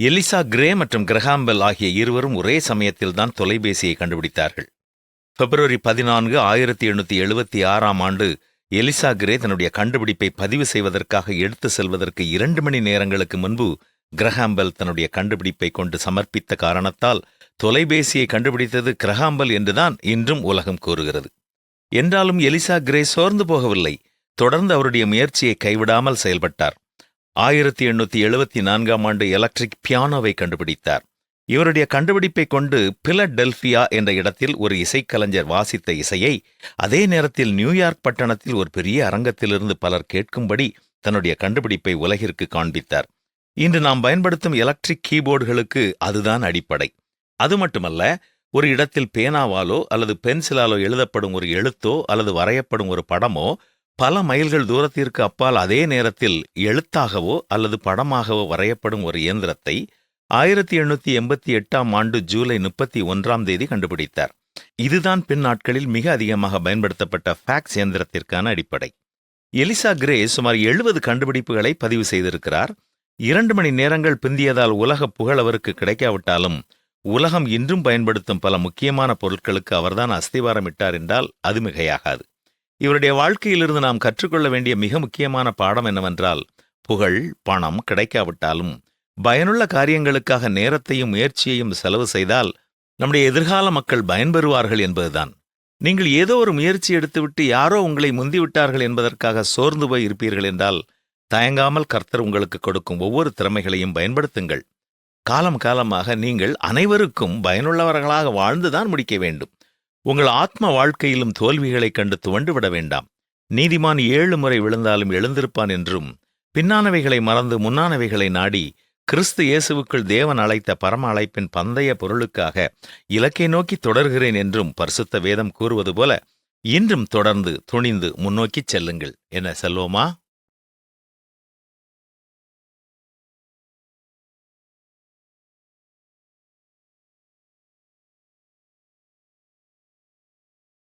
Elisha grey மற்றும் Graham bell ஆகிய இருவரும் ஒரே சமயத்தில்தான் தொலைபேசியை கண்டுபிடித்தார்கள். பிப்ரவரி 14, 1876 ஆண்டு எலிசா கிரே தன்னுடைய கண்டுபிடிப்பை பதிவு செய்வதற்காக எடுத்து செல்வதற்கு 2 மணி நேரங்களுக்கு முன்பு கிரஹாம் பெல் தன்னுடைய கண்டுபிடிப்பை கொண்டு சமர்ப்பித்த காரணத்தால் தொலைபேசியை கண்டுபிடித்தது கிரஹாம் பெல் என்றுதான் இன்றும் உலகம் கூறுகிறது. என்றாலும் எலிசா கிரே சோர்ந்து போகவில்லை. தொடர்ந்து அவருடைய முயற்சியை கைவிடாமல் செயல்பட்டார். 1874 ஆண்டு எலக்ட்ரிக் பியானோவை கண்டுபிடித்தார். இவருடைய கண்டுபிடிப்பை கொண்டு பிலடெல்பியா என்ற இடத்தில் ஒரு இசைக்கலைஞர் வாசித்த இசையை அதே நேரத்தில் நியூயார்க் பட்டணத்தில் ஒரு பெரிய அரங்கத்திலிருந்து பலர் கேட்கும்படி தன்னுடைய கண்டுபிடிப்பை உலகிற்கு காண்பித்தார். இன்று நாம் பயன்படுத்தும் எலக்ட்ரிக் கீபோர்டுகளுக்கு அதுதான் அடிப்படை. அது மட்டுமல்ல, ஒரு இடத்தில் பேனாவாலோ அல்லது பென்சிலாலோ எழுதப்படும் ஒரு எழுத்தோ அல்லது வரையப்படும் ஒரு படமோ பல மைல்கள் தூரத்திற்கு அப்பால் அதே நேரத்தில் எழுத்தாகவோ அல்லது படமாகவோ வரையப்படும் ஒரு இயந்திரத்தை 1888 ஆண்டு ஜூலை 31 கண்டுபிடித்தார். இதுதான் பின் நாட்களில் மிக அதிகமாக பயன்படுத்தப்பட்ட ஃபேக்ஸ் இயந்திரத்திற்கான அடிப்படை. எலிசா கிரே சுமார் 70 கண்டுபிடிப்புகளை பதிவு செய்திருக்கிறார். 2 மணி நேரங்கள் பிந்தியதால் உலக புகழ் அவருக்கு கிடைக்காவிட்டாலும் உலகம் இன்றும் பயன்படுத்தும் பல முக்கியமான பொருட்களுக்கு அவர்தான் அஸ்திவாரமிட்டார் என்றால் அது மிகையாகாது. இவருடைய வாழ்க்கையிலிருந்து நாம் கற்றுக்கொள்ள வேண்டிய மிக முக்கியமான பாடம் என்னவென்றால், புகழ், பணம் கிடைக்காவிட்டாலும் பயனுள்ள காரியங்களுக்காக நேரத்தையும் முயற்சியையும் செலவு செய்தால் நம்முடைய எதிர்கால மக்கள் பயன்பெறுவார்கள் என்பதுதான். நீங்கள் ஏதோ ஒரு முயற்சி எடுத்துவிட்டு யாரோ உங்களை முந்திவிட்டார்கள் என்பதற்காக சோர்ந்து போய் இருப்பீர்கள் என்றால் தயங்காமல் கர்த்தர் உங்களுக்கு கொடுக்கும் ஒவ்வொரு திறமைகளையும் பயன்படுத்துங்கள். காலம் காலமாக நீங்கள் அனைவருக்கும் பயனுள்ளவர்களாக வாழ்ந்துதான் முடிக்க வேண்டும். உங்கள் ஆத்ம வாழ்க்கையிலும் தோல்விகளைக் கண்டு துவண்டுவிட வேண்டாம். நீதிமான் 7 முறை விழுந்தாலும் எழுந்திருப்பான் என்றும், பின்னானவைகளை மறந்து முன்னானவைகளை நாடி கிறிஸ்து இயேசுவுக்குள் தேவன் அழைத்த பரம அழைப்பின் பந்தய பொருளுக்காக இலக்கை நோக்கி தொடர்கிறேன் என்றும் பரிசுத்த வேதம் கூறுவது போல இன்றும் தொடர்ந்து துணிந்து முன்னோக்கிச் செல்லுங்கள். என்ன செல்வோமா?